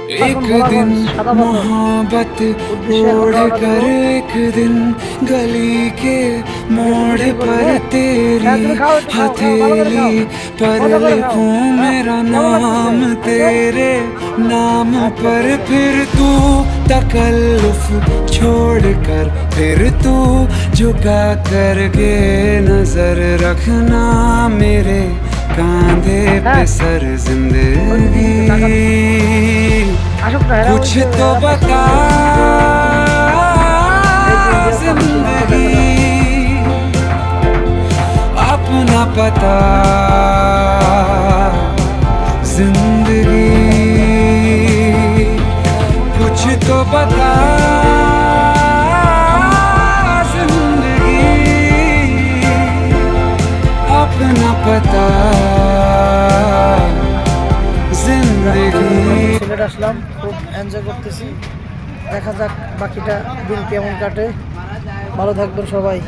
एक दिन मोहब्बत ओढ़ कर एक दिन गली के मोड़ पर तेरी हथेली पर लिखूं मेरा नाम तेरे नाम पर। फिर तू तकल्लुफ छोड़ कर फिर तू झुका कर गे नजर रखना मेरे कांधे पे सर जिंदगी। कुछ तो बता जिंदगी अपना पता जिंदगी। कुछ तो बता जिंदगी अपना पता সিলেট আসলাম, খুব এনজয় করতেছি। দেখা যাক বাকিটা দিন কেমন কাটে। ভালো থাকবেন সবাই।